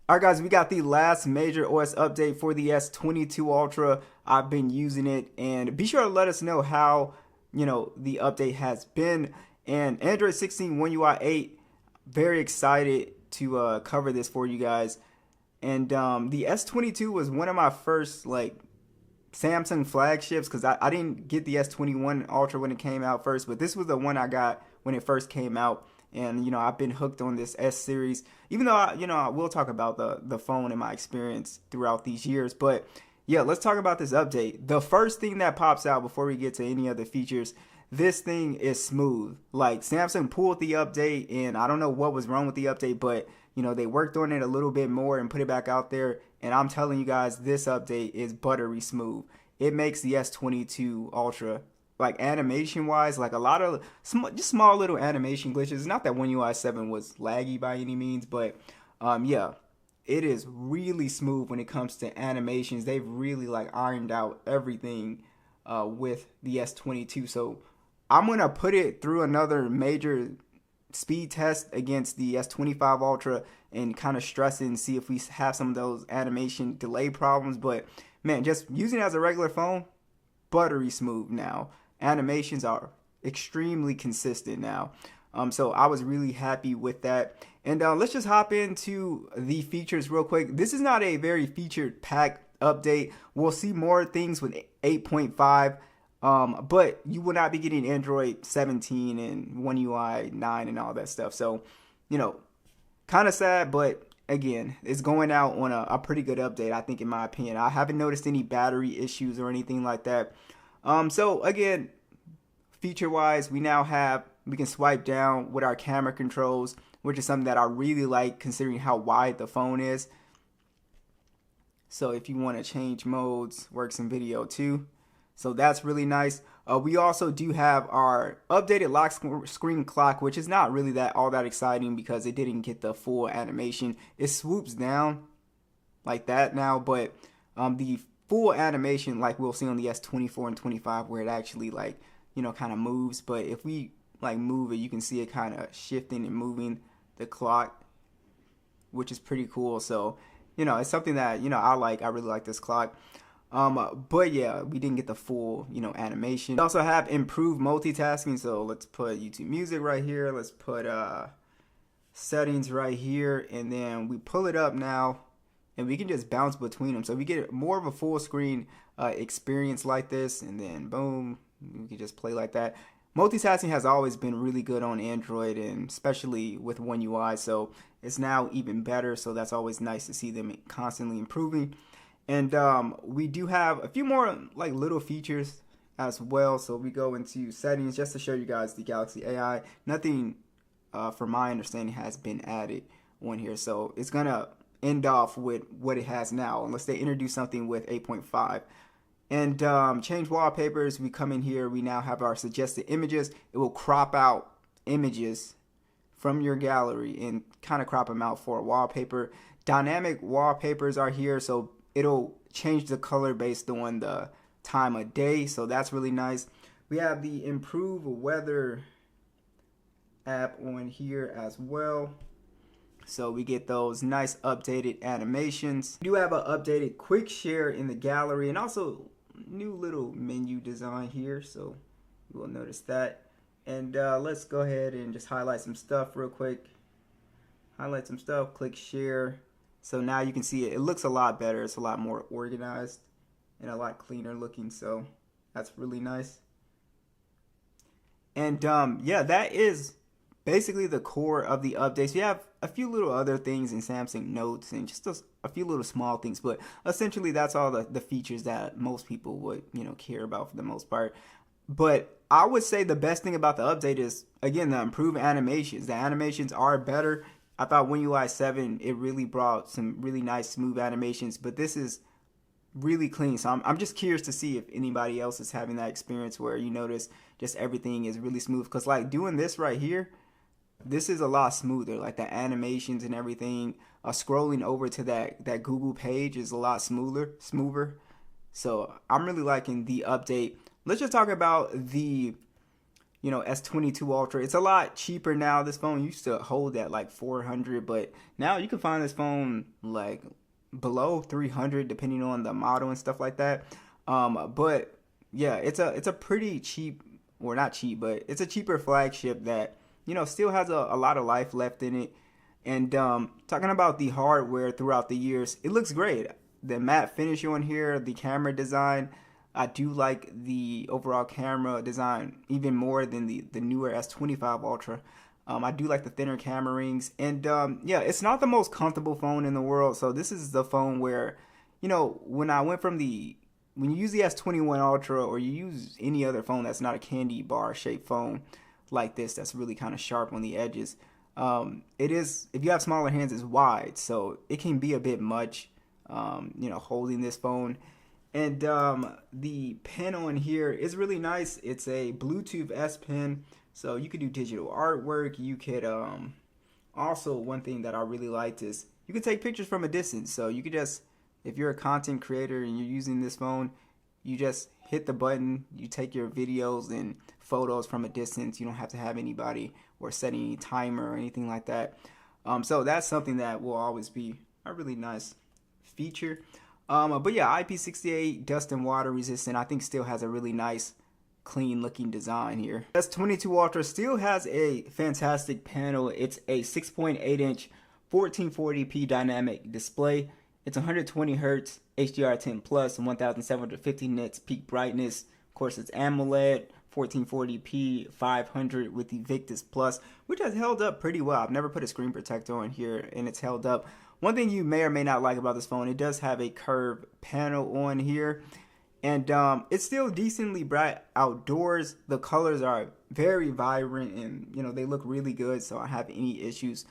Alright guys, we got the last major OS update for the S22 Ultra. I've been using it, and be sure to let us know how, the update has been. And Android 16 One UI 8, very excited to cover this for you guys. And the S22 was one of my first Samsung flagships, because I didn't get the S21 Ultra when it came out first, but this was the one I got when it first came out. And I've been hooked on this S series, even though I will talk about the phone and my experience throughout these years. But yeah, let's talk about this update. The first thing that pops out before we get to any other features, this thing is smooth. Like, Samsung pulled the update, and I don't know what was wrong with the update, but they worked on it a little bit more and put it back out there. And I'm telling you guys, this update is buttery smooth. It makes the S22 Ultra, like, animation wise, like a lot of just small little animation glitches. Not that One UI 7 was laggy by any means, but yeah, it is really smooth when it comes to animations. They've really ironed out everything with the S22. So I'm gonna put it through another major speed test against the S25 Ultra and kind of stress it and see if we have some of those animation delay problems. But man, just using it as a regular phone, buttery smooth now. Animations are extremely consistent now. So I was really happy with that. And let's just hop into the features real quick. This is not a very featured packed update. We'll see more things with 8.5. But you will not be getting Android 17 and One UI 9 and all that stuff. So, kind of sad, but again, it's going out on a pretty good update, I think, in my opinion. I haven't noticed any battery issues or anything like that. So again, feature-wise, we can swipe down with our camera controls, which is something that I really like considering how wide the phone is. So if you want to change modes, works in video too. So that's really nice. We also do have our updated lock screen clock, which is not really all that exciting because it didn't get the full animation. It swoops down like that now, but the full animation, like we'll see on the S24 and 25, where it actually kind of moves. But if we move it, you can see it kind of shifting and moving the clock, which is pretty cool. So it's something that I really like this clock. But yeah, we didn't get the full animation. We also have improved multitasking. So let's put YouTube Music right here. Let's put settings right here, and then we pull it up now, and we can just bounce between them. So we get more of a full screen experience like this, and then boom, we can just play like that. Multitasking has always been really good on Android, and especially with One UI, so it's now even better. So that's always nice to see them constantly improving. And we do have a few more little features as well. So we go into settings just to show you guys the Galaxy AI. Nothing, from my understanding, has been added on here. So it's gonna end off with what it has now, unless they introduce something with 8.5. And change wallpapers. We come in here. We now have our suggested images. It will crop out images from your gallery and kind of crop them out for a wallpaper. Dynamic wallpapers are here, so it'll change the color based on the time of day. So that's really nice. We have the improved weather app on here as well. So we get those nice updated animations. We do have an updated quick share in the gallery, and also new little menu design here. So you will notice that. And let's go ahead and just highlight some stuff real quick. Highlight some stuff, click share. So now you can see it looks a lot better. It's a lot more organized and a lot cleaner looking. So that's really nice. And yeah, that is basically the core of the updates. We have a few little other things in Samsung Notes and just a few little small things, but essentially that's all the features that most people would care about for the most part. But I would say the best thing about the update is, again, the improved animations. The animations are better. I thought One UI 7, it really brought some really nice smooth animations, but this is really clean. So I'm just curious to see if anybody else is having that experience where you notice just everything is really smooth. Because doing this right here, this is a lot smoother. The animations and everything, scrolling over to that Google page is a lot smoother. So I'm really liking the update. Let's just talk about the S22 Ultra. It's a lot cheaper now. This phone used to hold at like 400, but now you can find this phone like below 300 depending on the model and stuff like that. But yeah, it's a pretty cheap, or not cheap, but it's a cheaper flagship that still has a lot of life left in it. And talking about the hardware throughout the years, it looks great. The matte finish on here, the camera design, I do like the overall camera design even more than the newer S25 Ultra. I do like the thinner camera rings, and yeah, it's not the most comfortable phone in the world. So this is the phone where, when I went from when you use the S21 Ultra, or you use any other phone that's not a candy bar shaped phone like this, that's really kind of sharp on the edges. It is, if you have smaller hands, it's wide, so it can be a bit much, holding this phone. And the pen on here is really nice. It's a Bluetooth S Pen, so you could do digital artwork. You could also, one thing that I really liked is you can take pictures from a distance. So you could just, if you're a content creator and you're using this phone, you just hit the button, you take your videos and photos from a distance. You don't have to have anybody or set any timer or anything like that. So that's something that will always be a really nice feature. But yeah, IP68, dust and water resistant, I think still has a really nice, clean looking design here. S22 Ultra still has a fantastic panel. It's a 6.8 inch 1440p dynamic display. It's 120 Hz HDR10 plus and 1750 nits peak brightness. Of course, it's AMOLED, 1440p 500 with the Victus Plus, which has held up pretty well. I've never put a screen protector on here and it's held up. One thing you may or may not like about this phone, it does have a curved panel on here, and it's still decently bright outdoors. The colors are very vibrant, and they look really good, so I don't have any issues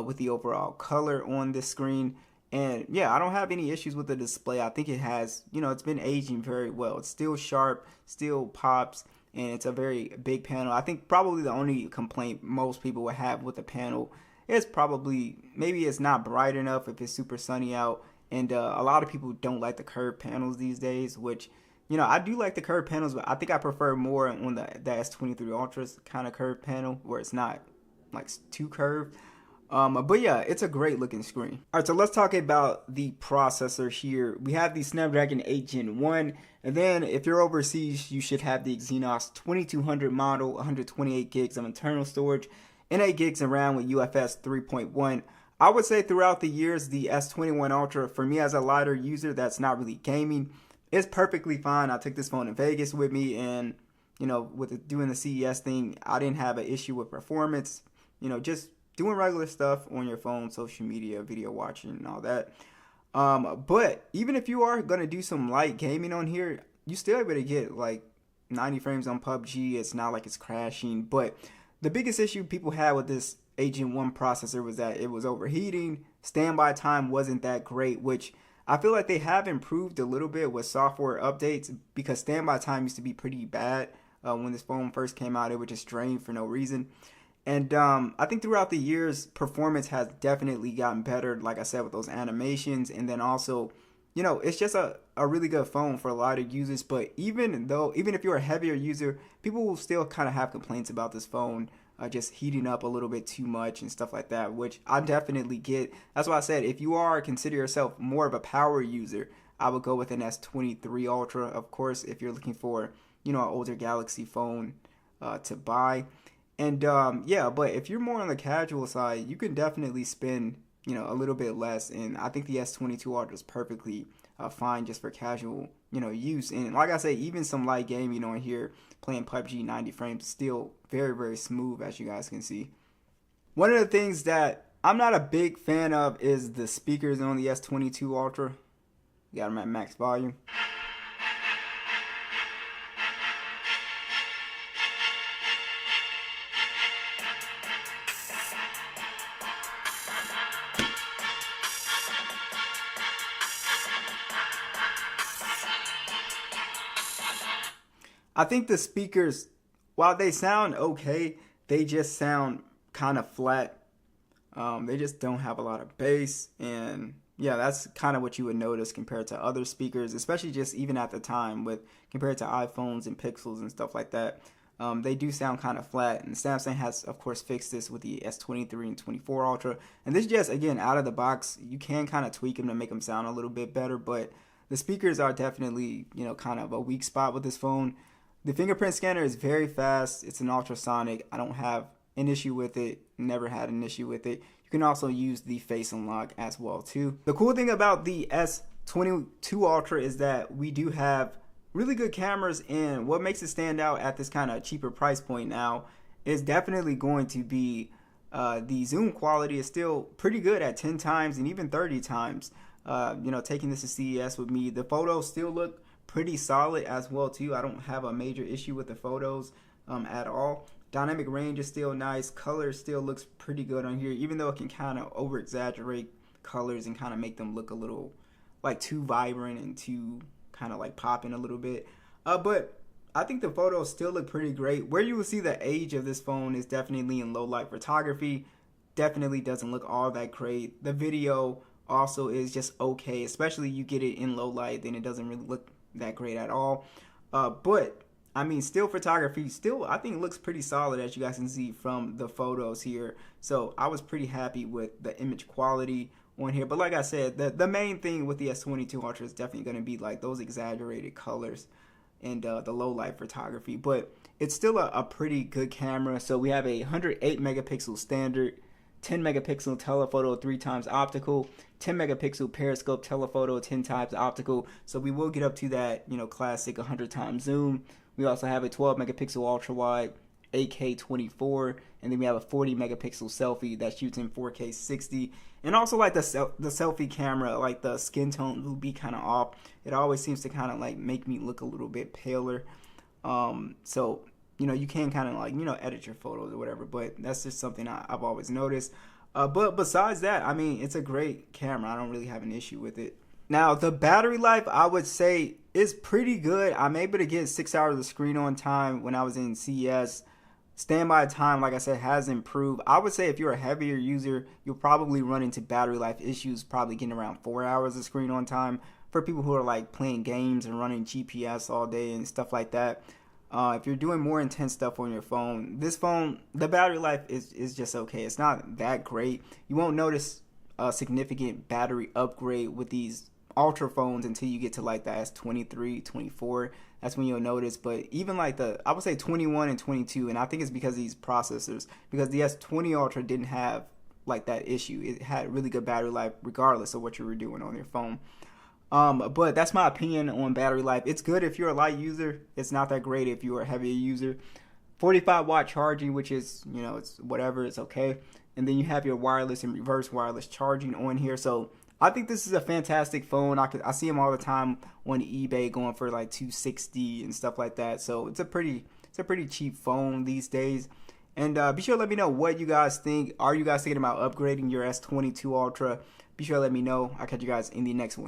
with the overall color on this screen. And yeah, I don't have any issues with the display. I think it has, it's been aging very well. It's still sharp, still pops, and it's a very big panel. I think probably the only complaint most people would have with the panel, it's probably, maybe it's not bright enough if it's super sunny out, and a lot of people don't like the curved panels these days, which, I do like the curved panels, but I think I prefer more on the S23 Ultra's kind of curved panel, where it's not like too curved. But yeah, it's a great looking screen. Alright, so let's talk about the processor here. We have the Snapdragon 8 Gen 1, and then if you're overseas, you should have the Exynos 2200 model, 128 gigs of internal storage, and 8 gigs of RAM with UFS 3.1. I would say throughout the years, the S21 Ultra, for me as a lighter user that's not really gaming, is perfectly fine. I took this phone to Vegas with me, and with doing the CES thing, I didn't have an issue with performance. Just doing regular stuff on your phone, social media, video watching, and all that. But even if you are gonna do some light gaming on here, you still able to get like 90 frames on PUBG. It's not like it's crashing, but the biggest issue people had with this 8 Gen 1 processor was that it was overheating. Standby time wasn't that great, which I feel like they have improved a little bit with software updates, because standby time used to be pretty bad. When this phone first came out, it would just drain for no reason. And I think throughout the years, performance has definitely gotten better, like I said, with those animations. And then also, it's just a really good phone for a lot of users. But even if you're a heavier user, people will still kind of have complaints about this phone just heating up a little bit too much and stuff like that, which I definitely get. That's why I said, if you consider yourself more of a power user, I would go with an S23 Ultra. Of course, if you're looking for, an older Galaxy phone to buy. And yeah, but if you're more on the casual side, you can definitely spend, a little bit less. And I think the S22 Ultra is perfectly fine just for casual, use. And like I say, even some light gaming on here, playing PUBG 90 frames, still very, very smooth, as you guys can see. One of the things that I'm not a big fan of is the speakers on the S22 Ultra. Got them at max volume. I think the speakers, while they sound okay, they just sound kind of flat. They just don't have a lot of bass, and yeah, that's kind of what you would notice compared to other speakers, especially just even at the time compared to iPhones and Pixels and stuff like that. They do sound kind of flat, and Samsung has, of course, fixed this with the S23 and 24 Ultra. And this just, again, out of the box, you can kind of tweak them to make them sound a little bit better, but the speakers are definitely, kind of a weak spot with this phone. The fingerprint scanner is very fast. It's an ultrasonic. I don't have an issue with it. Never had an issue with it. You can also use the face unlock as well too. The cool thing about the S22 Ultra is that we do have really good cameras, and what makes it stand out at this kind of cheaper price point now is definitely going to be the zoom quality is still pretty good at 10 times and even 30 times. Taking this to CES with me, the photos still look pretty solid as well too. I don't have a major issue with the photos at all. Dynamic range is still nice. Color still looks pretty good on here, even though it can kind of over exaggerate colors and kind of make them look a little like too vibrant and too kind of like popping a little bit. But I think the photos still look pretty great. Where you will see the age of this phone is definitely in low light photography. Definitely doesn't look all that great. The video also is just okay, especially you get it in low light, then it doesn't really look that great at all. But I mean, still photography still I think looks pretty solid, as you guys can see from the photos here. So I was pretty happy with the image quality on here. But like I said, the main thing with the S22 Ultra is definitely going to be like those exaggerated colors and the low light photography. But it's still a pretty good camera. So we have a 108 megapixel standard, 10 megapixel telephoto 3 times optical, 10 megapixel periscope telephoto 10 times optical. So we will get up to that, classic 100 times zoom. We also have a 12 megapixel ultra wide, 8K 24, and then we have a 40 megapixel selfie that shoots in 4K 60. And also like the selfie camera, like the skin tone will be kind of off. It always seems to kind of like make me look a little bit paler. So you can kind of like edit your photos or whatever, but that's just something I've always noticed. But besides that, I mean, it's a great camera. I don't really have an issue with it. Now, the battery life, I would say, is pretty good. I'm able to get 6 hours of screen on time when I was in CES. Standby time, like I said, has improved. I would say if you're a heavier user, you'll probably run into battery life issues, probably getting around 4 hours of screen on time. For people who are like playing games and running GPS all day and stuff like that, if you're doing more intense stuff on your phone, this phone, the battery life is just okay. It's not that great. You won't notice a significant battery upgrade with these Ultra phones until you get to like the S23, 24. That's when you'll notice. But even like I would say 21 and 22, and I think it's because of these processors, because the S20 Ultra didn't have like that issue. It had really good battery life regardless of what you were doing on your phone. But that's my opinion on battery life. It's good if you're a light user. It's not that great if you're a heavier user. 45 watt charging, which is, it's whatever, it's okay. And then you have your wireless and reverse wireless charging on here. So I think this is a fantastic phone. I see them all the time on eBay going for like $260 and stuff like that. So it's a pretty cheap phone these days. And be sure to let me know what you guys think. Are you guys thinking about upgrading your S22 Ultra? Be sure to let me know. I'll catch you guys in the next one.